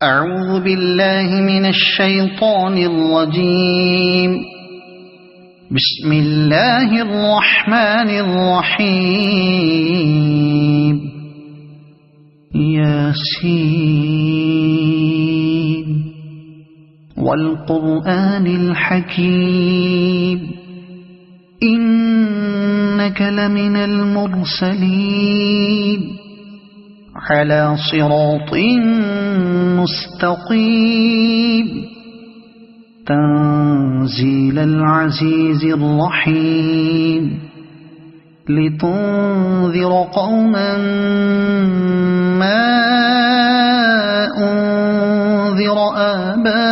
أعوذ بالله من الشيطان الرجيم. بسم الله الرحمن الرحيم. ياسين والقرآن الحكيم إنك لمن المرسلين على صراط مستقيم تنزيل العزيز الرحيم لتنذر قوما ما أنذر آباؤهم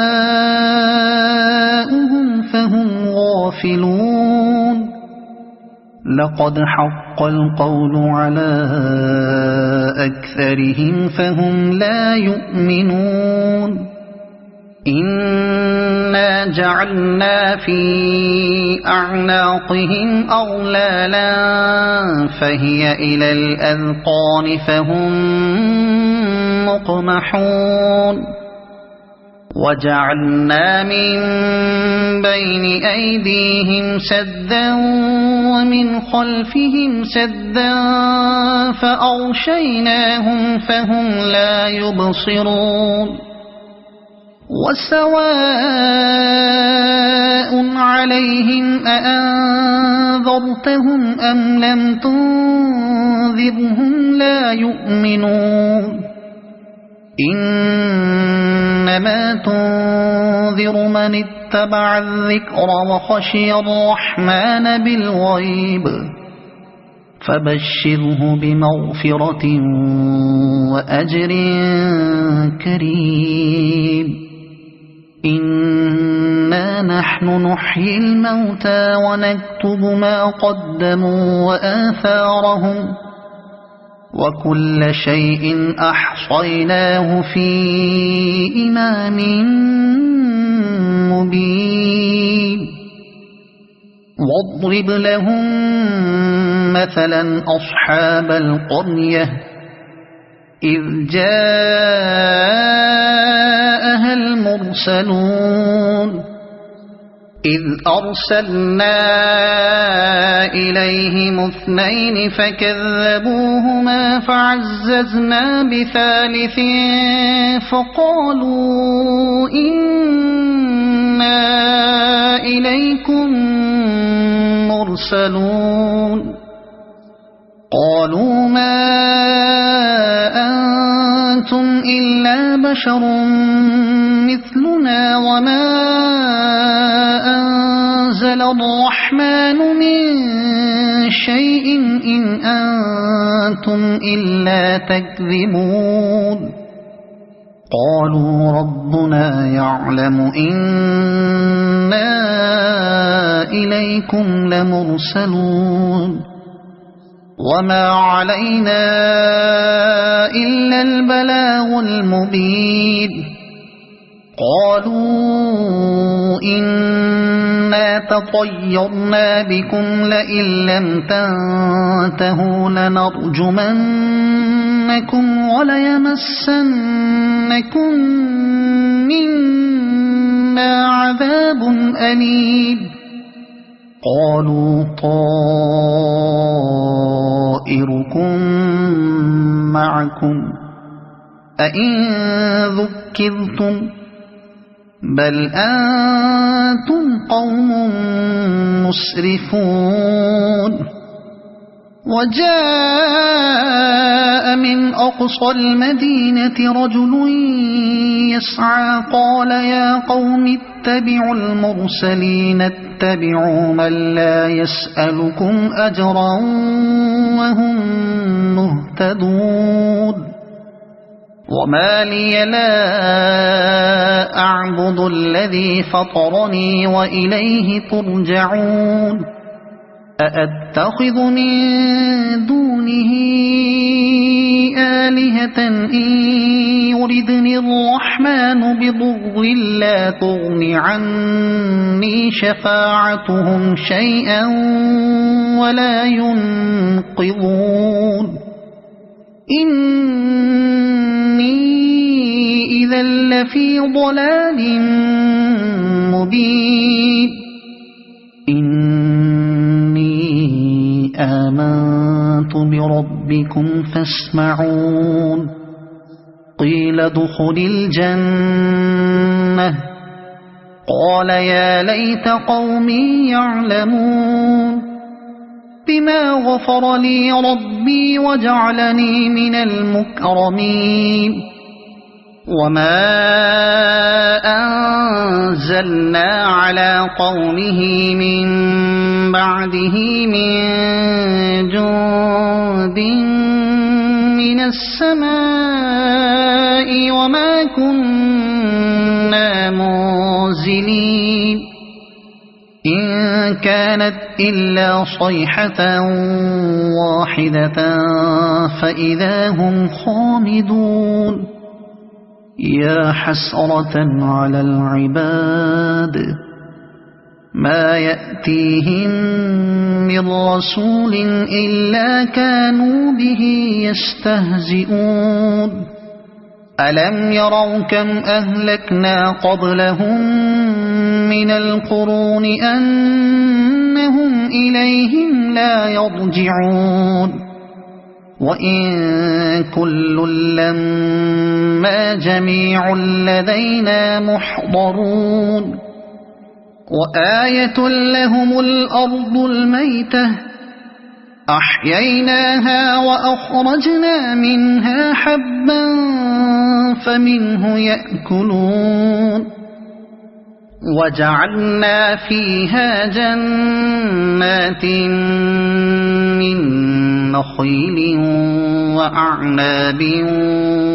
فهم غافلون. لقد حق القول على أكثرهم فهم لا يؤمنون. إنا جعلنا في أعناقهم أغلالا فهي إلى الأذقان فهم مقمحون. وجعلنا من بين أيديهم سدا ومن خلفهم سدا فأغشيناهم فهم لا يبصرون. وسواء عليهم أأنذرتهم أم لم تنذرهم لا يؤمنون. إنما تنذر من اتبع الذكر وخشي الرحمن بالغيب فبشره بمغفرة وأجر كريم. إنا نحن نحيي الموتى ونكتب ما قدموا وآثارهم وكل شيء أحصيناه في إمام مبين. واضرب لهم مثلا أصحاب القرية إذ جاءها المرسلون إذ أرسلنا إليهم اثنين فكذبوهما فعززنا بثالث فقالوا إنا إليكم مرسلون. قالوا ما أنتم إلا بشر مثلنا وما أنزل الرحمن من شيء إن أنتم إلا تكذبون. قالوا ربنا يعلم إنا إليكم لمرسلون وما علينا إلا البلاغ المبين. قالوا إنا تطيرنا بكم لئن لم تنتهوا لنرجمنكم وليمسنكم منا عذاب أليم. قالوا طائركم معكم أئن ذكرتم بل أنتم قوم مسرفون. وجاء من أقصى المدينة رجل يسعى قال يا قوم اتبعوا المرسلين اتبعوا من لا يسألكم أجرا وهم مهتدون. وما لي لا أعبد الذي فطرني وإليه ترجعون. أأتخذ من دونه آلهة إن يردني الرحمن بضر لا تغن عني شفاعتهم شيئا ولا ينقذون. إني إذا لفي ضلال مبين إني آمنت بربكم فاسمعون قيل ادخل الجنة قال يا ليت قومي يعلمون بما غفر لي ربي وجعلني من المكرمين وما أنزلنا على قومه من بعده من جند من السماء وما كنا منزلين إن كانت إلا صيحة واحدة فإذا هم خامدون يا حسرة على العباد ما يأتيهم من رسول إلا كانوا به يستهزئون ألم يروا كم أهلكنا قبلهم من القرون أنهم إليهم لا يرجعون وإن كل لما جميع لدينا محضرون وآية لهم الأرض الميتة أحييناها وأخرجنا منها حبا فمنه يأكلون وجعلنا فيها جنات من نخيل وأعناب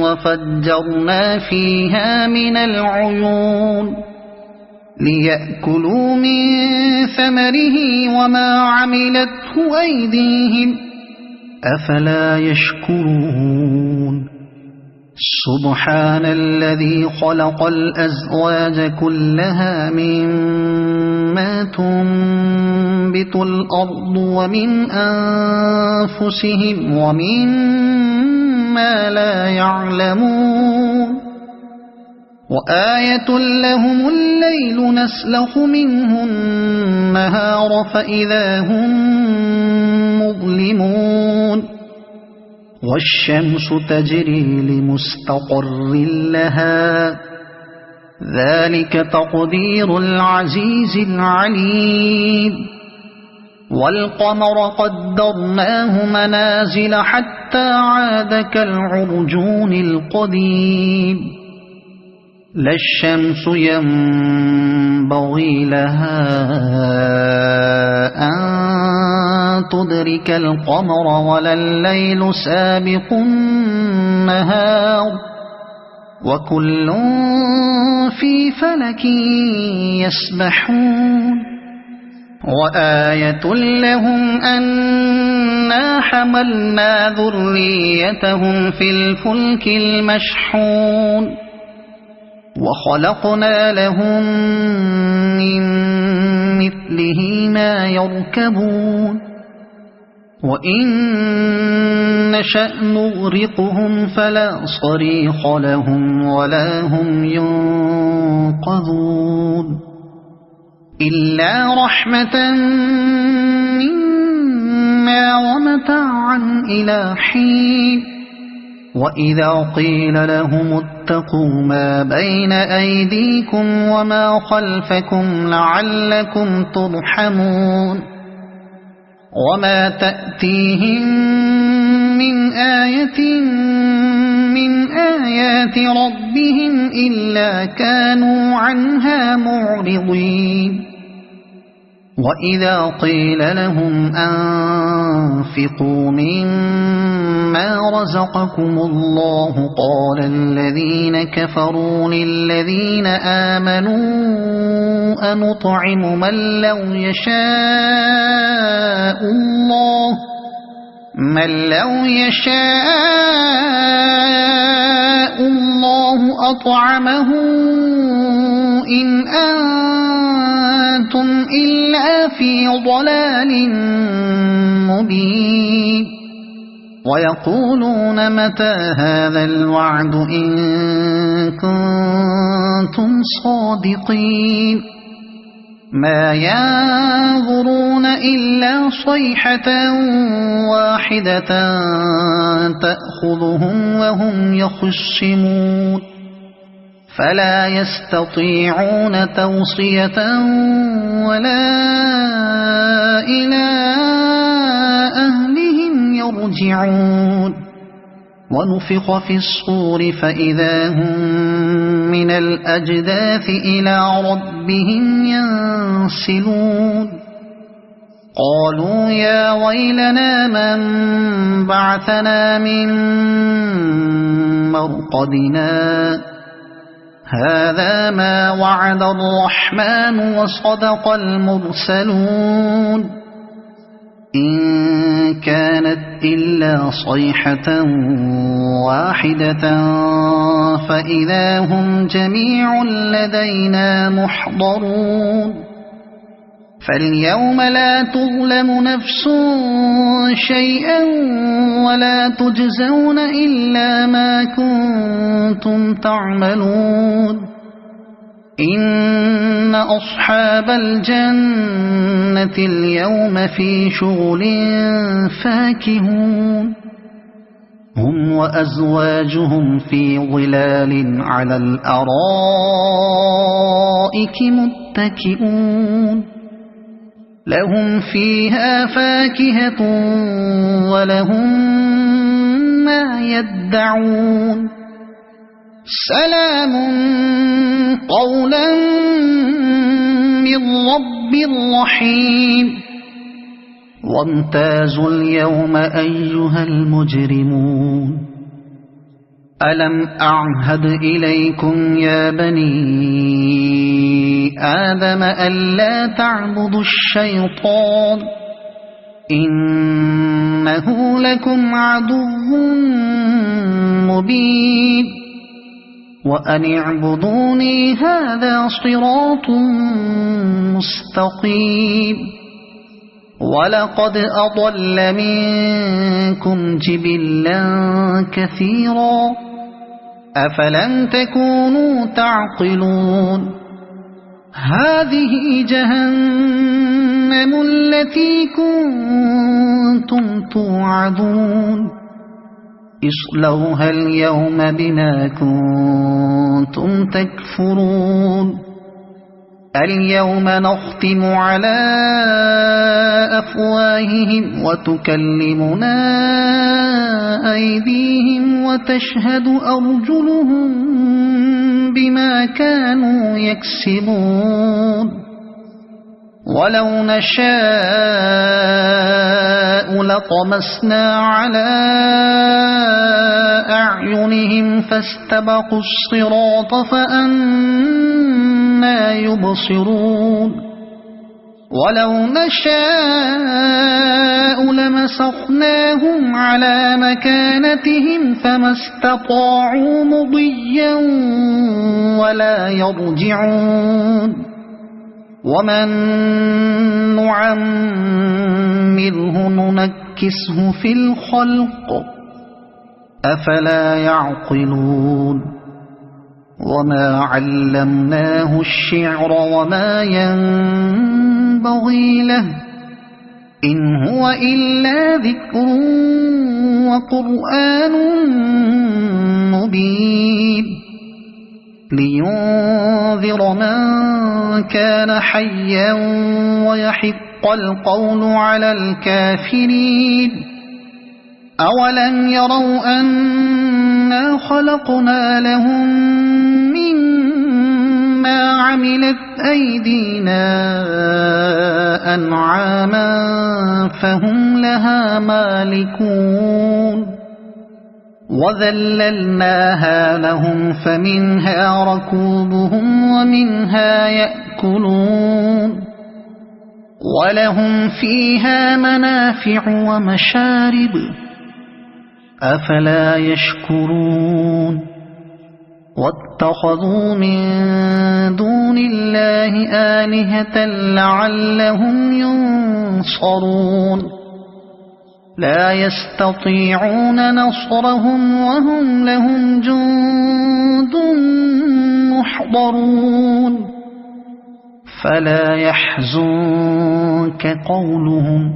وفجرنا فيها من العيون ليأكلوا من ثمره وما عملته أيديهم أفلا يشكرون سبحان الذي خلق الأزواج كلها مما تنبت الأرض ومن أنفسهم ومما لا يعلمون وآية لهم الليل نسلخ منه النهار فإذا هم مظلمون والشمس تجري لمستقر لها ذلك تقدير العزيز العليم والقمر قدرناه منازل حتى عاد كالعرجون القديم لا الشمس ينبغي لها أن تدرك القمر ولا الليل سابق النهار وكل في فلك يسبحون وآية لهم أنا حملنا ذريتهم في الفلك المشحون وخلقنا لهم من مثله ما يركبون وإن نشأ نغرقهم فلا صريخ لهم ولا هم ينقذون إلا رحمة منا ومتاعا إلى حين وإذا قيل لهم اتقوا ما بين أيديكم وما خلفكم لعلكم ترحمون وما تأتيهم من آية من آيات ربهم إلا كانوا عنها معرضين وإذا قيل لهم أنفقوا مما رزقكم الله قال الذين كفروا للذين آمنوا أنطعم من لو يشاء الله أطعمه إن أنتم إلا في ضلال مبين ويقولون متى هذا الوعد إن كنتم كنتم صادقين ما ينظرون إلا صيحة واحدة تأخذهم وهم يخصمون فلا يستطيعون توصية ولا إلى أهلهم يرجعون ونفخ في الصور فإذا هم من الأجداث إلى ربهم ينسلون قالوا يا ويلنا من بعثنا من مرقدنا هذا ما وعد الرحمن وصدق المرسلون إن كانت إلا صيحة واحدة فإذا هم جميع لدينا محضرون فاليوم لا تظلم نفس شيئا ولا تجزون إلا ما كنتم تعملون إن أصحاب الجنة اليوم في شغل فاكهون هم وأزواجهم في ظلال على الأرائك متكئون لهم فيها فاكهة ولهم ما يدعون سلام قولا من رب رحيم وامتازوا اليوم أيها المجرمون ألم أعهد إليكم يا بني آدم ألا تعبدوا الشيطان إنه لكم عدو مبين وأن اعبدوني هذا صراط مستقيم ولقد أضل منكم جبلا كثيرا أفلم تكونوا تعقلون هذه جهنم التي كنتم توعدون اصلوها اليوم بما كنتم تكفرون اليوم نختم على أفواههم وتكلمنا أيديهم وتشهد أرجلهم بما كانوا يكسبون ولو نشاء لطمسنا على أعينهم فاستبقوا الصراط فأنى يبصرون ولو نشاء لمسخناهم على مكانتهم فما استطاعوا مضيا ولا يرجعون ومن نعمره ننكسه في الخلق أفلا يعقلون وما علمناه الشعر وما ينبغي له إن هو إلا ذكر وقرآن مبين لينذر من كان حيا ويحق القول على الكافرين أولم يروا أنا خلقنا لهم مما عملت أيدينا أنعاما فهم لها مالكون وذللناها لهم فمنها ركوبهم ومنها يأكلون ولهم فيها منافع ومشارب أفلا يشكرون واتخذوا من دون الله آلهة لعلهم ينصرون لا يستطيعون نصرهم وهم لهم جند يحضرون فلا يحزنك قولهم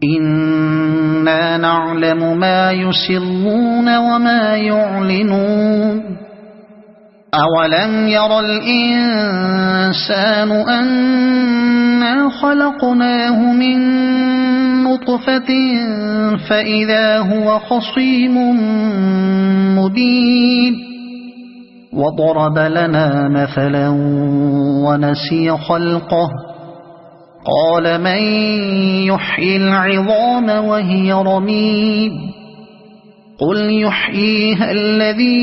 إنا نعلم ما يسرون وما يعلنون أولم ير الإنسان أنا خلقناه من نطفة فإذا هو خصيم مبين وضرب لنا مثلا ونسي خلقه قال من يحيي العظام وهي رميم قل يحييها الذي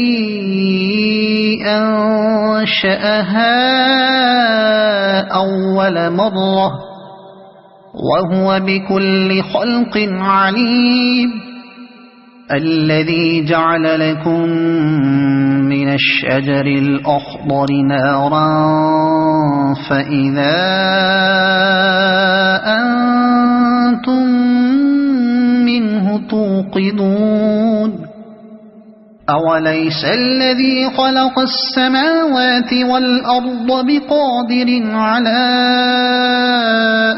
أنشأها أول مرة وهو بكل خلق عليم الذي جعل لكم من الشجر الأخضر نارا فإذا أنتم منه توقدون أوليس الذي خلق السماوات والأرض بقادر على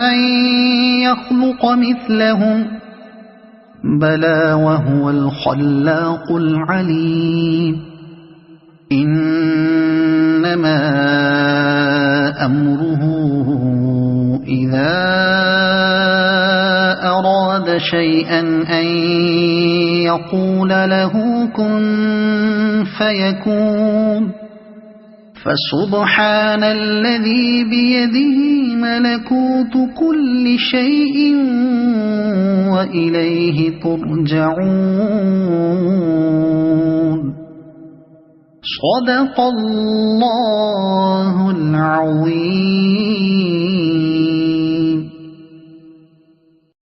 أن يخلق مثلهم بلى وهو الخلاق العليم إنما أمره إذا أراد شيئا أن يقول له كن فيكون فسبحان الذي بيده ملكوت كل شيء وإليه ترجعون صدق الله العظيم.